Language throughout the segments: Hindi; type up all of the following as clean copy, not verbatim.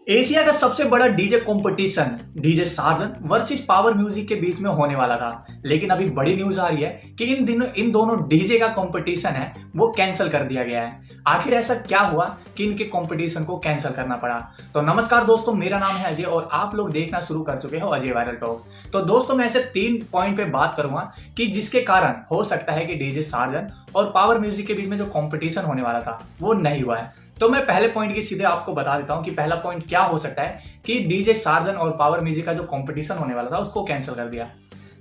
एशिया का सबसे बड़ा डीजे कंपटीशन डीजे साजन वर्सेस पावर म्यूजिक के बीच में होने वाला था, लेकिन अभी बड़ी न्यूज आ रही है कि इन दोनों डीजे का कंपटीशन है वो कैंसिल कर दिया गया है। आखिर ऐसा क्या हुआ कि इनके कंपटीशन को कैंसिल करना पड़ा? तो नमस्कार दोस्तों, मेरा नाम है अजय और आप लोग देखना शुरू कर चुके हो अजय वायरल टॉक। तो दोस्तों, मैं ऐसे 3 पॉइंट पे बात करूंगा कि जिसके कारण हो सकता है कि डीजे साजन और पावर म्यूजिक के बीच में जो कंपटीशन होने वाला था वो नहीं हुआ है। तो मैं पहले पॉइंट की सीधे आपको बता देता हूं कि पहला पॉइंट क्या हो सकता है कि डीजे सार्जन और पावर म्यूजिक का जो कंपटीशन होने वाला था उसको कैंसिल कर दिया।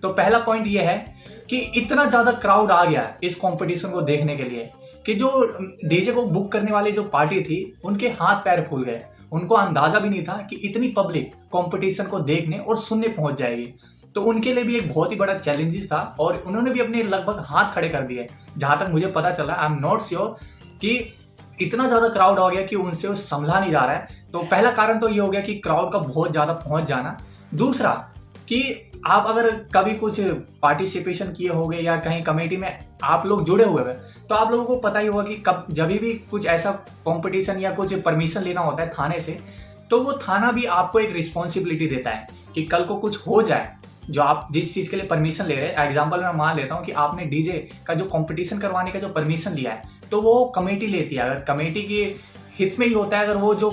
तो पहला पॉइंट ये है कि इतना ज्यादा क्राउड आ गया इस कंपटीशन को देखने के लिए कि जो डीजे को बुक करने वाली जो पार्टी थी उनके हाथ पैर फूल गए। उनको अंदाजा भी नहीं था कि इतनी पब्लिक कंपटीशन को देखने और सुनने पहुंच जाएगी। तो उनके लिए भी एक बहुत ही बड़ा चैलेंजेस था और उन्होंने भी अपने लगभग हाथ खड़े कर दिए। जहां तक मुझे पता चला, आई एम नॉट श्योर कि इतना ज्यादा क्राउड आ गया कि उनसे वो संभला नहीं जा रहा है। तो पहला कारण तो ये हो गया कि क्राउड का बहुत ज्यादा पहुंच जाना। दूसरा कि आप अगर कभी कुछ पार्टिसिपेशन किए होंगे या कहीं कमेटी में आप लोग जुड़े हुए हैं तो आप लोगों को पता ही होगा कि कब जब भी कुछ ऐसा कंपटीशन या कुछ परमिशन लेना होता है थाने से, तो वो थाना भी आपको एक रिस्पॉन्सिबिलिटी देता है कि कल को कुछ हो जाए जो आप जिस चीज के लिए परमिशन ले रहे हैं। एग्जांपल मैं मान लेता हूं कि आपने डीजे का जो कंपटीशन करवाने का जो परमिशन लिया है तो वो कमेटी लेती है। अगर कमेटी के हित में ही होता है, अगर वो जो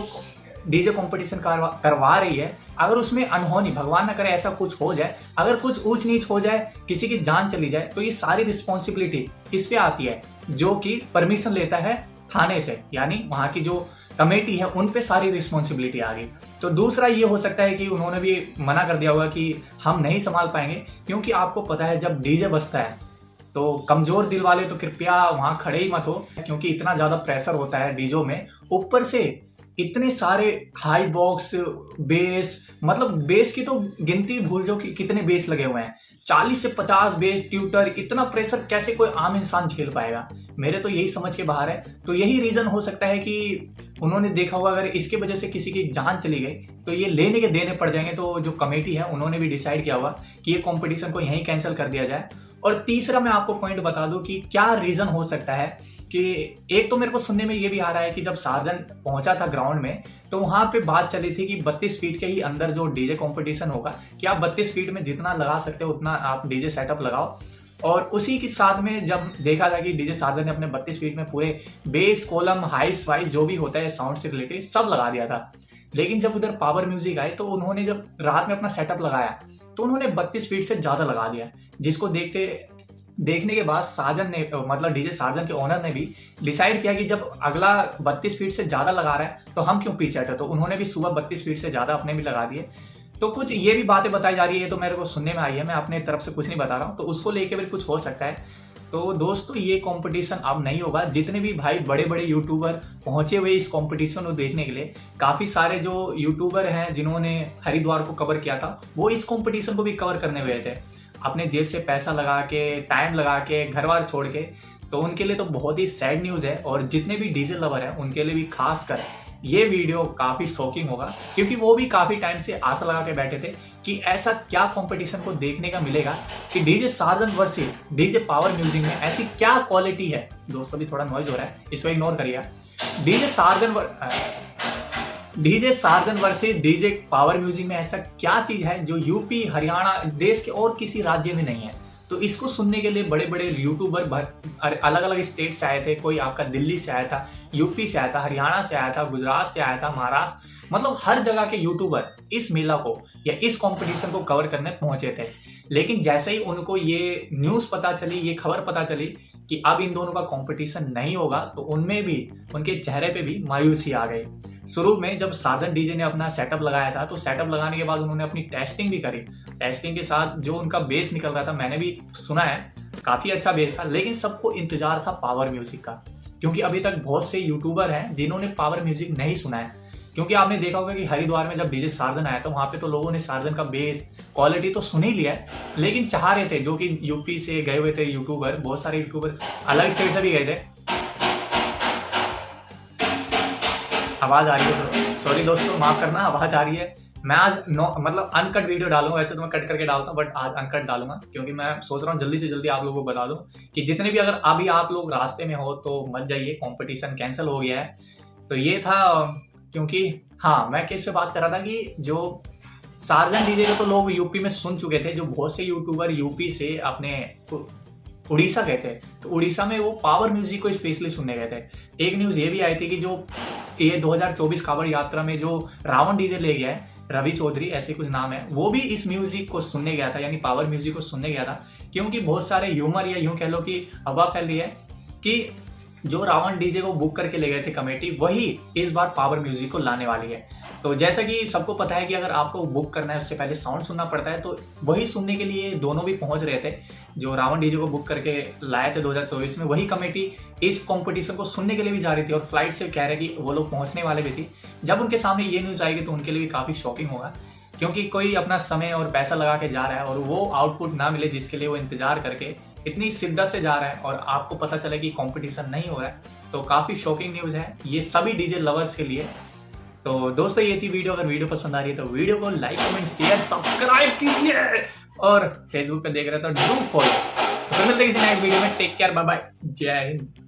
डीजे कंपटीशन करवा रही है, अगर उसमें अनहोनी, भगवान ना करे ऐसा कुछ हो जाए, अगर कुछ ऊंच नीच हो जाए, किसी की जान चली जाए, तो ये सारी रिस्पॉन्सिबिलिटी किस पे आती है? जो कि परमिशन लेता है थाने से, यानी वहां की जो कमेटी है उन पे सारी रिस्पॉन्सिबिलिटी आ गई। तो दूसरा ये हो सकता है कि उन्होंने भी मना कर दिया होगा कि हम नहीं संभाल पाएंगे, क्योंकि आपको पता है जब डीजे बजता है तो कमजोर दिल वाले तो कृपया वहां खड़े ही मत हो, क्योंकि इतना ज्यादा प्रेशर होता है डीजो में। ऊपर से इतने सारे हाई बॉक्स, बेस, मतलब बेस की तो गिनती भूल जाओ कि कितने बेस लगे हुए हैं। 40 से 50 बेस, ट्यूटर, इतना प्रेशर कैसे कोई आम इंसान झेल पाएगा? मेरे तो यही समझ के बाहर है। तो यही रीजन हो सकता है कि उन्होंने देखा होगा अगर इसके वजह से किसी की जान चली गई तो ये लेने के देने पड़ जाएंगे। तो जो कमेटी है उन्होंने भी डिसाइड किया हुआ कि ये कंपटीशन को यहीं कैंसिल कर दिया जाए। और तीसरा मैं आपको पॉइंट बता दूं कि क्या रीजन हो सकता है कि एक तो मेरे को सुनने में ये भी आ रहा है कि जब साजन पहुंचा था ग्राउंड में तो वहां पे बात चली थी कि 32 फीट के ही अंदर जो डीजे कंपटीशन होगा कि आप 32 फीट में जितना लगा सकते हो उतना आप डीजे सेटअप लगाओ। और उसी के साथ में जब देखा था कि डीजे साजन ने अपने 32 फीट में पूरे बेस, कॉलम, हाइस वाइस जो भी होता है साउंड से रिलेटेड सब लगा दिया था। लेकिन जब उधर पावर म्यूजिक आए तो उन्होंने जब रात में अपना सेटअप लगाया तो उन्होंने 32 फीट से ज्यादा लगा दिया, जिसको देखने के बाद साजन ने, मतलब डीजे साजन के ओनर ने भी डिसाइड किया कि जब अगला 32 फीट से ज्यादा लगा रहा है तो हम क्यों पीछे हटे। तो उन्होंने भी सुबह 32 फीट से ज्यादा अपने भी लगा दिए। तो कुछ ये भी बातें बताई जा रही है, तो मेरे को सुनने में आई है, मैं अपने तरफ से कुछ नहीं बता रहा हूँ, तो उसको लेके भी कुछ हो सकता है। तो दोस्तों, ये कंपटीशन अब नहीं होगा। जितने भी भाई बड़े बड़े यूट्यूबर पहुंचे हुए इस कंपटीशन को देखने के लिए, काफी सारे जो यूट्यूबर हैं जिन्होंने हरिद्वार को कवर किया था वो इस कंपटीशन को भी कवर करने हुए थे, अपने जेब से पैसा लगा के, टाइम लगा के, घर बार छोड़ के। तो उनके लिए तो बहुत ही सैड न्यूज़ है। और जितने भी डीजे लवर हैं उनके लिए भी खास कर ये वीडियो काफ़ी शॉकिंग होगा, क्योंकि वो भी काफ़ी टाइम से आशा लगा के बैठे थे कि ऐसा क्या कंपटीशन को देखने का मिलेगा कि डीजे साजन वर्सेस डीजे पावर म्यूजिक में ऐसी क्या क्वालिटी है। दोस्तों, भी थोड़ा नॉइज हो रहा है, इसको इग्नोर करिएगा। डीजे साजन वर्सेस डीजे पावर म्यूजिक में ऐसा क्या चीज है जो यूपी, हरियाणा, देश के और किसी राज्य में नहीं है। तो इसको सुनने के लिए बड़े बड़े यूट्यूबर अलग अलग स्टेट से आए थे। कोई आपका दिल्ली से आया था, यूपी से आया था, हरियाणा से आया था, गुजरात से आया था, महाराष्ट्र, मतलब हर जगह के यूट्यूबर इस मेला को या इस कंपटीशन को कवर करने पहुंचे थे। लेकिन जैसे ही उनको ये न्यूज़ पता चली, ये खबर पता चली कि अब इन दोनों का कंपटीशन नहीं होगा, तो उनमें भी, उनके चेहरे पे भी मायूसी आ गई। शुरू में जब साजन डीजे ने अपना सेटअप लगाया था तो सेटअप लगाने के बाद उन्होंने अपनी टेस्टिंग भी करी। टेस्टिंग के साथ जो उनका बेस निकल रहा था, मैंने भी सुना है, काफ़ी अच्छा बेस था। लेकिन सबको इंतजार था पावर म्यूजिक का, क्योंकि अभी तक बहुत से यूट्यूबर हैं जिन्होंने पावर म्यूजिक नहीं सुना है। क्योंकि आपने देखा होगा कि हरिद्वार में जब डीजे साजन आया तो वहाँ पे तो लोगों ने साजन का बेस, क्वालिटी तो सुन ही लिया है, लेकिन चाह रहे थे, जो कि यूपी से गए हुए थे यूट्यूबर, बहुत सारे यूट्यूबर अलग स्टेट से भी गए थे। आवाज आ रही है, सॉरी दोस्तों, माफ करना, आवाज आ रही है। मैं आज मतलब अनकट वीडियो डालूंगा। वैसे तो मैं कट करके डालता हूँ, बट आज अनकट डालूंगा क्योंकि मैं सोच रहा हूँ जल्दी से जल्दी आप लोगों को बता दूं कि जितने भी, अगर अभी आप लोग रास्ते में हो तो मत जाइए, कंपटीशन कैंसिल हो गया है। तो ये था, क्योंकि हाँ, मैं किससे बात कर रहा था कि जो सार्जन डीजे को तो लोग यूपी में सुन चुके थे, जो बहुत से यूट्यूबर यूपी से अपने उड़ीसा गए थे, तो उड़ीसा में वो पावर म्यूजिक को स्पेशली सुनने गए थे। एक न्यूज़ ये भी आई थी कि जो ये 2024 कांवड़ यात्रा में जो रावण डीजे ले गया है, रवि चौधरी ऐसे कुछ नाम है, वो भी इस म्यूजिक को सुनने गया था, यानी पावर म्यूजिक को सुनने गया था, क्योंकि बहुत सारे ह्यूमर या यूं कह लो कि अफवाह फैल रही है कि जो रावण डीजे को बुक करके ले गए थे कमेटी, वही इस बार पावर म्यूजिक को लाने वाली है। तो जैसा कि सबको पता है कि अगर आपको बुक करना है उससे पहले साउंड सुनना पड़ता है, तो वही सुनने के लिए दोनों भी पहुंच रहे थे। जो रावण डीजे को बुक करके लाए थे 2024 में, वही कमेटी इस कॉम्पिटिशन को सुनने के लिए भी जा रही थी और फ्लाइट से कह रहे कि वो लोग पहुंचने वाले भी थी। जब उनके सामने ये न्यूज़ आएगी तो उनके लिए भी काफ़ी शॉकिंग होगा, क्योंकि कोई अपना समय और पैसा लगा के जा रहा है और वो आउटपुट ना मिले जिसके लिए वो इंतजार करके इतनी शिद्दत से जा रहा है और आपको पता चले कि कंपटीशन नहीं हो रहा है, तो काफ़ी शॉकिंग न्यूज़ है ये सभी डीजे लवर्स के लिए। तो दोस्तों ये थी वीडियो, अगर वीडियो पसंद आ रही है तो वीडियो को लाइक कमेंट शेयर सब्सक्राइब कीजिए और फेसबुक पे देख रहे हो तो डू फॉलो। तो फिर मिलते हैं किसी नेक्स्ट वीडियो में। टेक केयर, बाय बाय, जय हिंद।